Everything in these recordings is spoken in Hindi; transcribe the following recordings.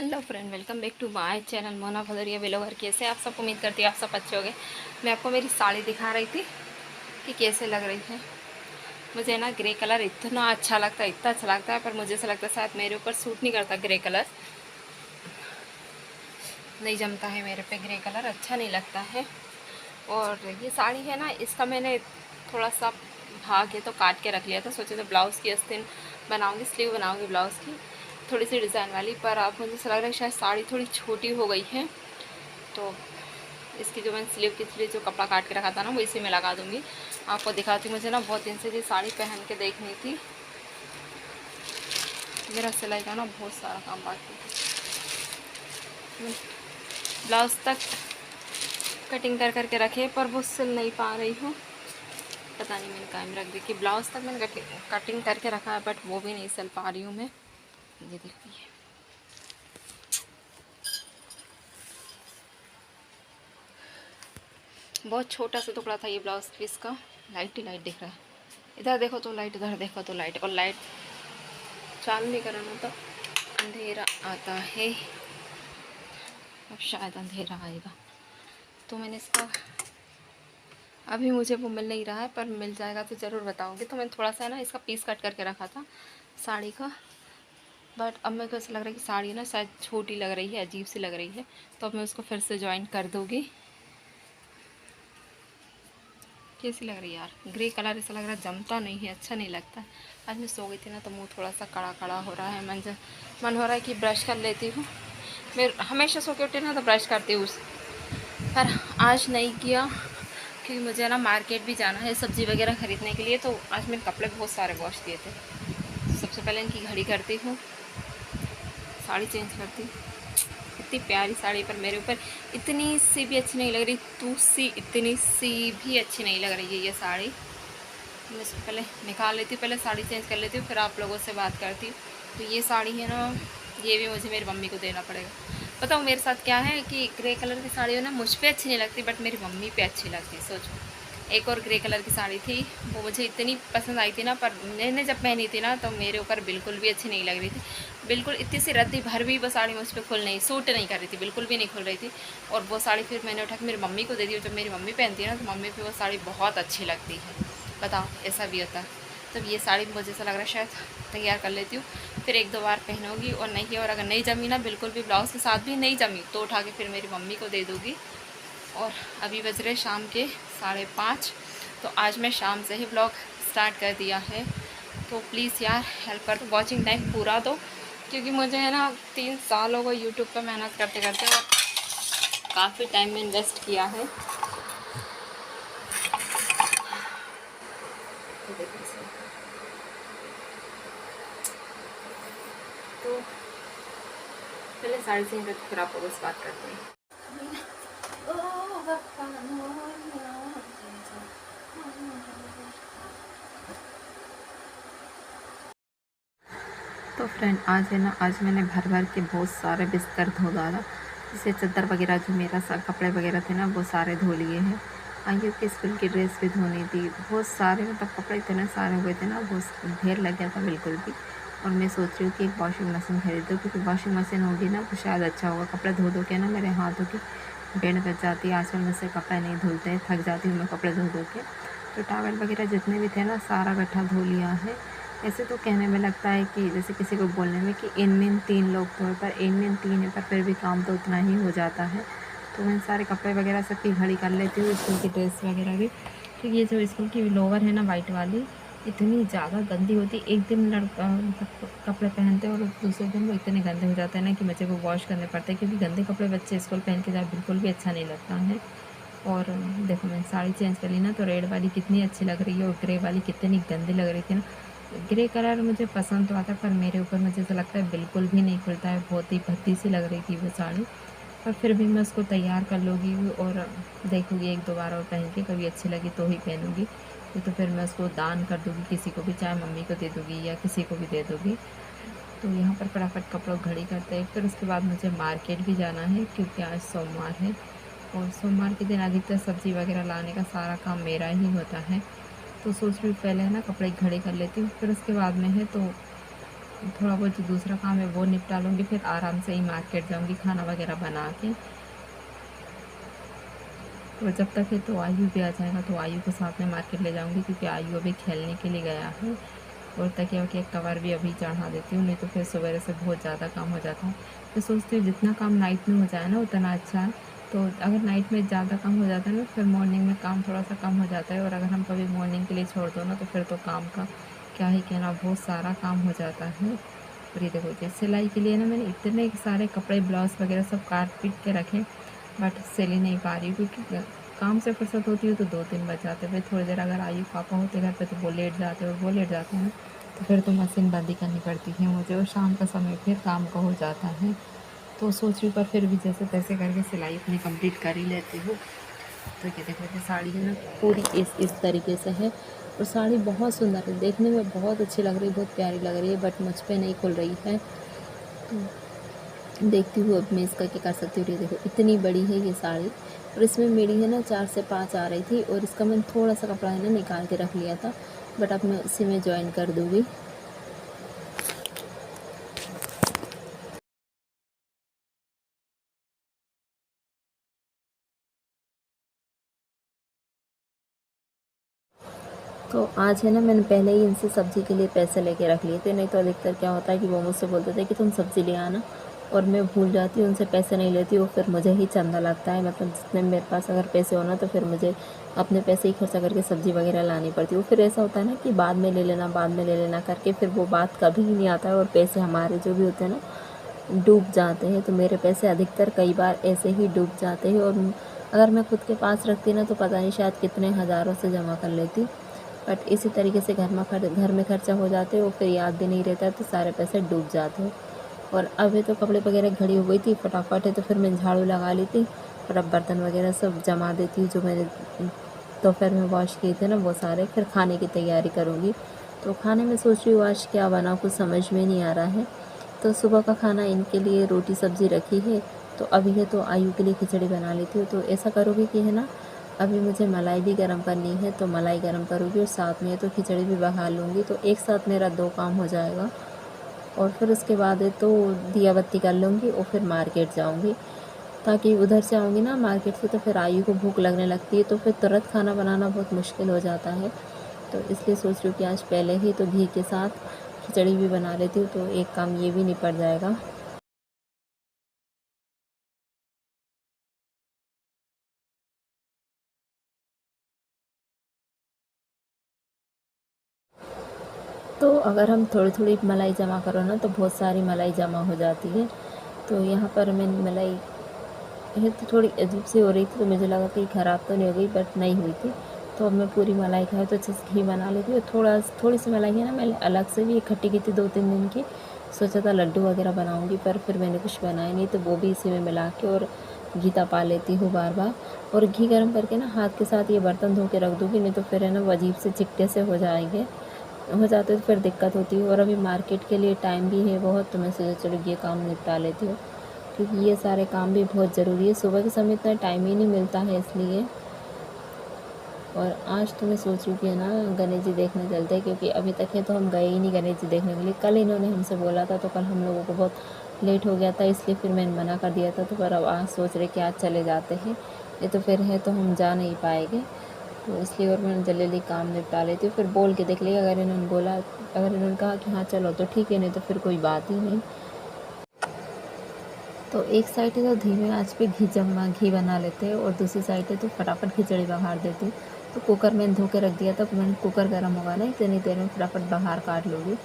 Hello friend, welcome back to my channel Mona Bhadauria vlogger. कैसे आप सब? उम्मीद करती हूँ आप सब अच्छे होंगे। मैं आपको मेरी साड़ी दिखा रही थी कि कैसे लग रही है। मुझे ना ग्रे कलर इतना अच्छा लगता है, इतना अच्छा लगता है, पर मुझे ऐसा लगता है शायद मेरे ऊपर सूट नहीं करता। ग्रे कलर नहीं जमता है मेरे पे, ग्रे कलर अच्छा नहीं लगता है। और ये साड़ी है ना, इसका मैंने थोड़ा सा भाग है तो काट के रख लिया था। सोचे तो ब्लाउज़ की आस्तीन बनाऊंगी, स्लीव बनाऊंगी ब्लाउज़ की, थोड़ी सी डिज़ाइन वाली। पर अब मुझे ऐसा लग रहा है शायद साड़ी थोड़ी छोटी हो गई है, तो इसकी जो मैंने स्लीव के लिए जो कपड़ा काट के रखा था ना, वो इसी में लगा दूंगी। आपको दिखाती हूँ। मुझे ना बहुत दिन से ये साड़ी पहन के देखनी थी। मेरा सिलाई का ना बहुत सारा काम बाकी है। ब्लाउज़ तक कटिंग कर करके रखे, पर वो सिल नहीं पा रही हूँ। पता नहीं मैंने कायम रख दी कि ब्लाउज़ तक मैंने कटिंग करके रखा है, बट वो भी नहीं सिल पा रही हूँ मैं। ये देखिए, बहुत छोटा सा टुकड़ा था ये ब्लाउज़ पीस का। लाइट ही लाइट दिख रहा है। इधर देखो तो लाइट, इधर देखो तो लाइट, और लाइट चालू नहीं कराना तो अंधेरा आता है। अब शायद अंधेरा आएगा, तो मैंने इसका अभी मुझे वो मिल नहीं रहा है, पर मिल जाएगा तो ज़रूर बताऊंगी। तो मैंने थोड़ा सा ना इसका पीस कट करके रखा था साड़ी का, बट अब मेरे को ऐसा लग रहा है कि साड़ी ना शायद छोटी लग रही है, अजीब सी लग रही है। तो अब मैं उसको फिर से ज्वाइन कर दूँगी। कैसी लग रही है यार? ग्रे कलर ऐसा लग रहा है जमता नहीं है, अच्छा नहीं लगता। आज मैं सो गई थी ना, तो मुंह थोड़ा सा कड़ा कड़ा हो रहा है। मन हो रहा है कि ब्रश कर लेती हूँ। मैं हमेशा सो के उठे ना तो ब्रश करती हूँ, पर आज नहीं किया क्योंकि मुझे ना मार्केट भी जाना है सब्ज़ी वगैरह ख़रीदने के लिए। तो आज मैंने कपड़े बहुत सारे वॉश किए थे। सबसे पहले इनकी घड़ी करती हूँ, साड़ी चेंज करती हूँ। इतनी प्यारी साड़ी, पर मेरे ऊपर इतनी सी भी अच्छी नहीं लग रही, दूसरी इतनी सी भी अच्छी नहीं लग रही है ये साड़ी। मैं इसको पहले निकाल लेती हूँ, पहले साड़ी चेंज कर लेती हूँ, फिर आप लोगों से बात करती हूँ। तो ये साड़ी है ना, ये भी मुझे मेरी मम्मी को देना पड़ेगा। बताओ मेरे साथ क्या है कि ग्रे कलर की साड़ी है ना, मुझ पे अच्छी नहीं लगती, बट मेरी मम्मी पे अच्छी लगती। सोचो, एक और ग्रे कलर की साड़ी थी, वो मुझे इतनी पसंद आई थी ना, पर मैंने जब पहनी थी ना तो मेरे ऊपर बिल्कुल भी अच्छी नहीं लग रही थी। बिल्कुल इतनी सी रद्दी भर भी वो साड़ी मुझ पर खुल नहीं, सूट नहीं कर रही थी, बिल्कुल भी नहीं खुल रही थी। और वो साड़ी फिर मैंने उठा के मेरी मम्मी को दे दी। जब मेरी मम्मी पहनती है ना, तो मम्मी पे वो साड़ी बहुत अच्छी लगती है। बताओ, ऐसा भी होता है। तब ये साड़ी मुझे ऐसा लग रहा है शायद तैयार कर लेती हूँ, फिर एक दो बार पहनूंगी। और नहीं, और अगर नहीं जमी ना, बिल्कुल भी ब्लाउज़ के साथ भी नहीं जमी, तो उठा के फिर मेरी मम्मी को दे दूँगी। और अभी बज रहे शाम के 5:30। तो आज मैं शाम से ही ब्लॉग स्टार्ट कर दिया है। तो प्लीज़ यार हेल्प कर दो, वॉचिंग टाइम पूरा दो, क्योंकि मुझे है ना 3 साल हो गए यूट्यूब पर मेहनत करते करते, और काफ़ी टाइम में इन्वेस्ट किया है। तो देखिए सर, तो पहले साड़ी चेंज करके फिर आप लोगों से बात करते हैं। तो फ्रेंड, आज है ना, आज मैंने भर भर के बहुत सारे बिस्तर धो डाला। जैसे चादर वगैरह, जो मेरा कपड़े वगैरह थे ना, वो सारे धो लिए हैं। आयु के स्कूल की ड्रेस भी धोनी थी। बहुत सारे मतलब कपड़े इतने सारे हो गए थे ना, बहुत ढेर लग गया था बिल्कुल भी। और मैं सोच रही हूँ कि एक वॉशिंग मशीन खरीदूँ, क्योंकि वॉशिंग मशीन होगी ना तो शायद अच्छा होगा। कपड़े धो धो के ना मेरे हाथों की बेड़ बच जाती है। आजकल मुझसे कपड़े नहीं धुलते, थक जाती हूँ मैं कपड़े धो धो के। तो टावल वगैरह जितने भी थे ना, सारा गट्ठा धो लिया है। ऐसे तो कहने में लगता है कि जैसे किसी को बोलने में कि इन 3 लोग तो है, पर इन 3 है, पर फिर भी काम तो उतना ही हो जाता है। तो मैं सारे कपड़े वगैरह सबकी घड़ी कर लेती हूँ, स्कूल की ड्रेस वगैरह भी। तो ये जो स्कूल की लोवर है ना, वाइट वाली, इतनी ज़्यादा गंदी होती। एक दिन लड़का मतलब कपड़े पहनते हैं और दूसरे दिन वो इतने गंदे हो जाते हैं ना कि बच्चे को वॉश करने पड़ते हैं, क्योंकि गंदे कपड़े बच्चे स्कूल पहन के जाए बिल्कुल भी अच्छा नहीं लगता है। और देखो, मैंने साड़ी चेंज कर ली ना, तो रेड वाली कितनी अच्छी लग रही है और ग्रे वाली कितनी गंदी लग रही थी ना। ग्रे कलर मुझे पसंद तो आता है, पर मेरे ऊपर मुझे ऐसा लगता है बिल्कुल भी नहीं खुलता है। बहुत ही भद्दी सी लग रही थी वो साड़ी, पर फिर भी मैं उसको तैयार कर लूँगी और देखूँगी एक दो बार और पहन के, कभी अच्छी लगी तो ही पहनूँगी। नहीं तो फिर मैं उसको दान कर दूँगी किसी को भी, चाहे मम्मी को दे दूँगी या किसी को भी दे दूँगी। तो यहाँ पर फटाफट कपड़ों घड़ी करते हैं। फिर उसके बाद मुझे मार्केट भी जाना है, क्योंकि आज सोमवार है और सोमवार के दिन अधिकतर सब्ज़ी वगैरह लाने का सारा काम मेरा ही होता है। तो सोच रही हूँ पहले है ना कपड़े घड़ी कर लेती हूँ, फिर उसके बाद में है तो थोड़ा बहुत जो दूसरा काम है वो निपटा लूँगी, फिर आराम से ही मार्केट जाऊँगी खाना वगैरह बना के। और जब तक है तो आयु भी आ जाएगा, तो आयु को साथ में मार्केट ले जाऊँगी, क्योंकि आयु अभी खेलने के लिए गया है। और तकिया वकिया कवर भी अभी चढ़ा देती हूँ, नहीं तो फिर सवेरे से बहुत ज़्यादा काम हो जाता है। तो सोचती हूँ जितना काम नाइट में हो जाए ना उतना अच्छा है। तो अगर नाइट में ज़्यादा काम हो जाता है ना, फिर मॉर्निंग में काम थोड़ा सा कम हो जाता है। और अगर हम कभी मॉर्निंग के लिए छोड़ दो ना, तो फिर तो काम का क्या ही कहना, बहुत सारा काम हो जाता है। और ये देखो, ये सिलाई के लिए ना मैंने इतने सारे कपड़े ब्लाउज़ वगैरह सब काट पीट के रखे, बट सिल ही नहीं पा रही हूँ, क्योंकि काम से फुर्सत होती है तो 2-3 बज जाते हैं। फिर थोड़ी देर अगर आयु पापा होते घर पे तो वो लेट जाते हैं, और वो लेट जाते हैं ना, तो फिर तो मशीन बंद ही करनी पड़ती है मुझे, और शाम का समय फिर काम का हो जाता है। तो सोच रही हूँ, पर फिर भी जैसे तैसे करके सिलाई अपनी कंप्लीट कर ही लेती हूँ। तो ये देखो, ये साड़ी है ना पूरी इस तरीके से है, और साड़ी बहुत सुंदर है, देखने में बहुत अच्छी लग रही है, बहुत प्यारी लग रही है, बट मुझ पे नहीं खुल रही है। तो देखती हूँ अब मैं इसका क्या कर सकती हूँ। ये देखो इतनी बड़ी है ये साड़ी, और इसमें मेरी है ना 4 से 5 आ रही थी, और इसका मैंने थोड़ा सा कपड़ा है ना निकाल के रख लिया था, बट अब मैं इसी में ज्वाइन कर दूँगी। तो आज है ना मैंने पहले ही इनसे सब्ज़ी के लिए पैसे लेके रख लिए थे, नहीं तो अधिकतर क्या होता है कि वो मुझसे बोलते थे कि तुम सब्ज़ी ले आना, और मैं भूल जाती हूँ, उनसे पैसे नहीं लेती, और फिर मुझे ही चंदा लगता है। मतलब जितने मेरे पास अगर पैसे हो ना, तो फिर मुझे अपने पैसे ही खर्चा करके सब्ज़ी वगैरह लानी पड़ती है। वो फिर ऐसा होता है ना कि बाद में ले लेना, बाद में ले लेना करके फिर वो बात कभी ही नहीं आता है, और पैसे हमारे जो भी होते हैं ना डूब जाते हैं। तो मेरे पैसे अधिकतर कई बार ऐसे ही डूब जाते हैं, और अगर मैं खुद के पास रखती ना, तो पता नहीं शायद कितने हज़ारों से जमा कर लेती, बट इसी तरीके से घर में खर्चा हो जाते हैं, और फिर याद भी नहीं रहता, तो सारे पैसे डूब जाते हैं। और अभी तो कपड़े वगैरह घड़ी हो गई थी, फटाफट है तो फिर मैं झाड़ू लगा ली थी, और अब बर्तन वगैरह सब जमा देती हूँ, जो मैंने दोपहर में वॉश किए थे ना वो सारे। फिर खाने की तैयारी करूँगी। तो खाने में सोच रही हूँ आज क्या बनाऊँ, कुछ समझ में नहीं आ रहा है। तो सुबह का खाना इनके लिए रोटी सब्ज़ी रखी है, तो अभी है तो आयु के लिए खिचड़ी बना लेती हूँ। तो ऐसा करोगे कि है ना, अभी मुझे मलाई भी गर्म करनी है, तो मलाई गर्म करूँगी, और साथ में तो खिचड़ी भी बना लूँगी, तो एक साथ मेरा 2 काम हो जाएगा। और फिर उसके बाद है तो दिया बत्ती कर लूँगी, और फिर मार्केट जाऊँगी, ताकि उधर से आऊँगी ना मार्केट से, तो फिर आयु को भूख लगने लगती है, तो फिर तुरंत खाना बनाना बहुत मुश्किल हो जाता है। तो इसलिए सोच रही हूँ कि आज पहले ही तो घी के साथ खिचड़ी भी बना लेती हूँ, तो एक काम ये भी निपट जाएगा। तो अगर हम थोड़ी थोड़ी मलाई जमा करो ना, तो बहुत सारी मलाई जमा हो जाती है। तो यहाँ पर मैंने मलाई है तो थोड़ी अजीब सी हो रही थी, तो मुझे लगा कि ख़राब तो नहीं हो गई, बट नहीं हुई थी। तो अब मैं पूरी मलाई खाई तो अच्छे से घी बना लेती हूँ। थोड़ी सी मलाई है ना, मैंने अलग से भी इकट्ठी की थी 2-3 दिन की, सोचा था लड्डू वगैरह बनाऊँगी, पर फिर मैंने कुछ बनाया नहीं, तो वो भी इसी में मिला के और घी तपा लेती हूँ बार बार। और घी गर्म करके ना हाथ के साथ ये बर्तन धो के रख दूँगी, नहीं तो फिर है ना वो अजीब से चिकटे से हो जाते, तो फिर दिक्कत होती है। और अभी मार्केट के लिए टाइम भी है बहुत, तो मैं सोचा चलो ये काम निपटा लेती हूँ, क्योंकि ये सारे काम भी बहुत ज़रूरी है। सुबह के समय इतना टाइम ही नहीं मिलता है इसलिए। और आज तो मैं सोच रही हूँ कि है ना गणेश जी देखने चलते हैं, क्योंकि अभी तक है तो हम गए ही नहीं गणेश जी देखने के लिए। कल इन्होंने हमसे बोला था, तो कल हम लोगों को बहुत लेट हो गया था, इसलिए फिर मैंने मना कर दिया था। तो पर अब आज सोच रहे कि आज चले जाते हैं, ये तो फिर है तो हम जा नहीं पाएंगे, तो इसलिए और मैंने जल्दी जल्दी काम निपटा लेती हूँ। फिर बोल के देख लिया, अगर इन्होंने कहा कि हाँ चलो तो ठीक है, नहीं तो फिर कोई बात ही नहीं। तो एक साइड है तो धीमे आंच पे घी बना लेते हैं, और दूसरी साइड है तो फटाफट खिचड़ी बघार देती हूँ। तो कुकर मैंने धो के रख दिया था, तो मैंने कुकर गर्म होगा ना, इतनी देर में फटाफट बघार काट लूँगी।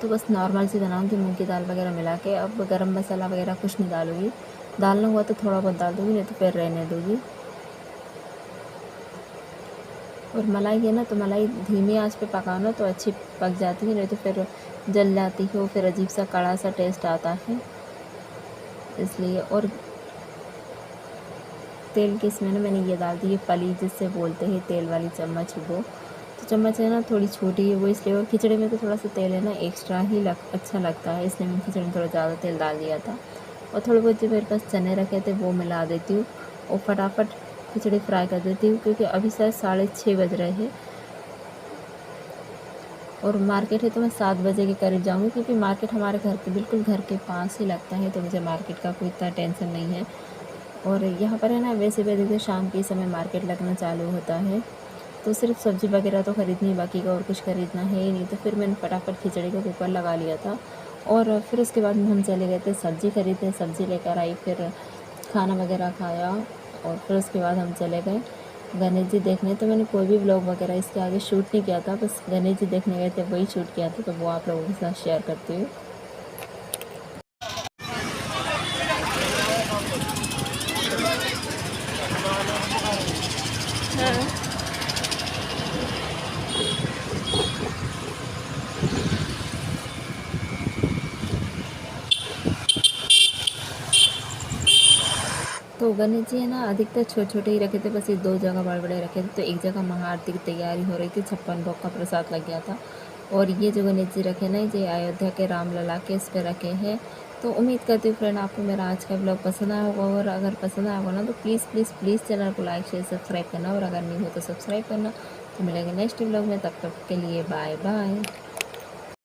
तो बस नॉर्मल सी बनाऊँगी, मूँग की दाल वगैरह मिला के। अब गरम मसाला वगैरह कुछ नहीं डालूँगी, डालना हुआ तो थोड़ा बहुत डाल दूँगी, नहीं तो फिर रहने दूँगी। और मलाई है ना, तो मलाई धीमी आंच पे पकाओ ना, तो अच्छी पक जाती है, नहीं तो फिर जल जाती है, फिर अजीब सा कड़ा सा टेस्ट आता है इसलिए। और तेल के इसमें ना मैंने ये डाल दी है पली, जिससे बोलते हैं तेल वाली चम्मच, वो तो चम्मच है ना थोड़ी छोटी है वो, इसलिए। और खिचड़ी में तो थोड़ा सा तेल है ना एक्स्ट्रा ही अच्छा लगता है, इसलिए मैंने खिचड़ी में थोड़ा ज़्यादा तेल डाल दिया था। और थोड़े बहुत जो मेरे पास चने रखे थे वो मिला देती हूँ, और फटाफट खिचड़ी फ्राई कर देती हूँ, क्योंकि अभी शायद 6:30 बज रहे हैं। और मार्केट है तो मैं 7 बजे के करीब जाऊँगी, क्योंकि मार्केट हमारे घर के बिल्कुल घर के पास ही लगता है, तो मुझे मार्केट का कोई इतना टेंशन नहीं है। और यहाँ पर है ना, वैसे भी देखिए शाम के समय मार्केट लगना चालू होता है, तो सिर्फ सब्ज़ी वगैरह तो ख़रीदनी, बाकी का और कुछ ख़रीदना है ही नहीं। तो फिर मैंने फटाफट खिचड़ी का कुकर लगा लिया था, और फिर उसके बाद में हम चले गए थे सब्ज़ी खरीदने। सब्ज़ी लेकर आई, फिर खाना वगैरह खाया, और फिर उसके बाद हम चले गए गणेश जी देखने। तो मैंने कोई भी व्लॉग वगैरह इसके आगे शूट नहीं किया था, बस गणेश जी देखने गए थे वही शूट किया था, तो वो आप लोगों के साथ शेयर करती हूँ। हाँ। तो गणेश जी है ना, अधिकतर छोटे छोटे ही रखे थे, बस ये 2 जगह बड़े बड़े रखे थे। तो एक जगह महाआरती की तैयारी हो रही थी, 56 भोग का प्रसाद लग गया था। और ये जो गणेश जी रखे ना, ये अयोध्या के राम लला के इस पे रखे हैं। तो उम्मीद करती हूँ फ्रेंड आपको मेरा आज का ब्लॉग पसंद आया होगा, और अगर पसंद आया होगा ना, तो प्लीज़ प्लीज़ प्लीज़ चैनल को लाइक शेयर सब्सक्राइब करना, और अगर नहीं हो तो सब्सक्राइब करना। तो मिलेंगे नेक्स्ट ब्लॉग में, तब तक के लिए बाय बाय।